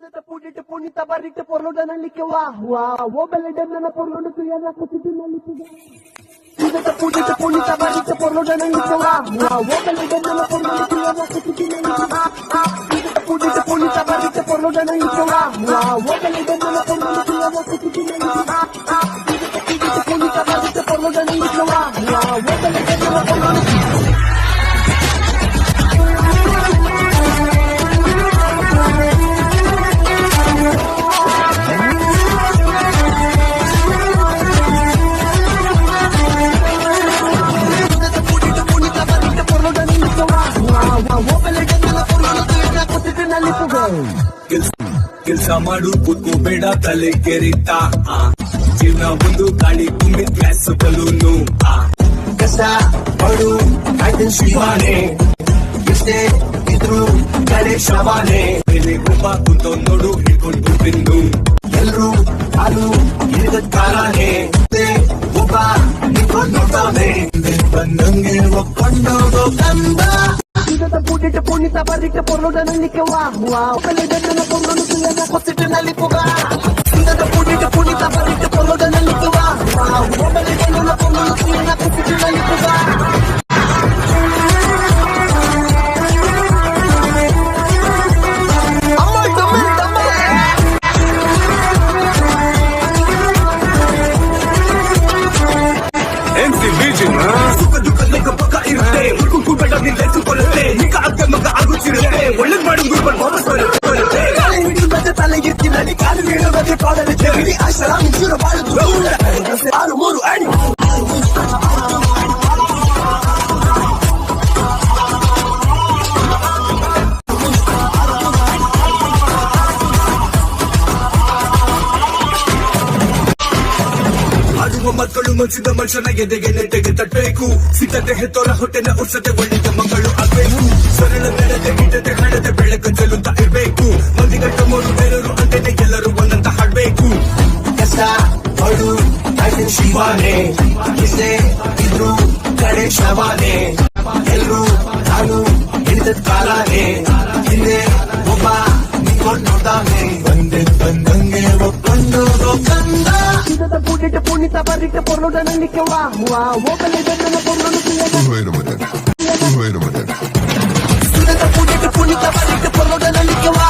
Sudete pulite punita barrite por lo de analike wa wo bele de na por lo de tu ya na kutu na lipuga. Sudete pulite punita barrite por lo de analike wa wo bele de na por lo de tu ya na kutu na lipuga. Sudete pulite punita barrite por lo de analike wa wo bele de na por lo de tu ya na kutu na lipuga. Sudete pulite punita barrite por lo de analike wa wo bele de na por lo de ಕೆಲ್ಸ ಮಾಡು ಕೂತ್ಕೋಬೇಡ ತಲೆ ಕೆರಿತಾ ಜೀವನ ಒಂದು ಗಾಳಿ ತುಂಬಿ glass balloon ಕಸ ಪಡು ಆಯ್ತನ್ ಶಿವಾನೆ ಎಷ್ಟೇ ಇದ್ರು ಕಡೆ ಶವಾನೆ ಮೇಲೆ ಒಬ್ಬ ಕುಂತೋ ನೋಡು ಹಿಡ್ಕೊಂಡು ತಿಂದು ಎಲ್ರು ಹಾಲು ಇಳಿದ ಕಾಲಾನೆ ಒಬ್ಬ ನಿಂತ್ಕೊಂಡು ನೋಡ್ತಾನೆ ಬಂದಂಗೆ ಒಪ್ಕೊಂಡೋಗೋ ಕಂದ Sudete pulite punita barrite por lo de analike wa bele de na por lo de tu ya na kutu na lipuga. Sudete pulite punita barrite por lo de analike wa bele de na por lo de tu ya na kutu na lipuga. ಒಳ್ಳೇದ್ ಮಾಡಿ ವಾಪಸ್ ತಲೆಗಿರ್ತೀನಿ ಕಾಲು ಬೀಳೋದೇ ಕಾಡಲ್ಲಿ ಜಗಡಿ ಆಶ್ರ ಆರು ಮೂರು ಅಡಿ ಮಕ್ಕಳು ಮನ್ಸಿದ ಮನುಷ್ಯನ ಎದೆಗೆ ನೆಟ್ಟಗೆ ತಟ್ಟಬೇಕು ಸಿದ್ಧತೆ ಹೆತ್ತೋರ ಹೊಟ್ಟೆನ ಉರ್ಸತೆ ಒಳ್ಳೆಯ ಮಕ್ಕಳು ಆಗ್ಬೇಕು ಸರಳ ನಡೆದೆ ಗಿಡತೆ ಹಣತೆ ಬೆಳಕು ಚೆಲ್ಲುತ್ತಾ ಇರ್ಬೇಕು ಮಂದಿಗಟ್ಟ ಮೂರು ಬೇರರು ಅಂತೆನೆ ಎಲ್ಲರೂ ಒಂದಂತ ಹಾಡ್ಬೇಕು ಕಸ ಹೊಡು ಆಯ್ತನ್ ಶಿವಾನೆ ಇಲ್ಲೇ ಇದ್ರು ಕಡೆ ಶವಾನೆ ಎಲ್ರು ನಾನು ಹಿಡಿದ ಕಾಲಾನೆ ಹಿಂದೆ ಒಬ್ಬ ನಿಂತ್ಕೊಂಡು ನೋಡ್ತಾನೆ ಬಂದಂಗೆ ಒಪ್ಕೊಂಡು ಕಂದ Pulite punita barrite por lo de analike wa wo bele de na por lo de tu ya na. Wait a minute. Sudete pulite punita barrite por lo de analike wa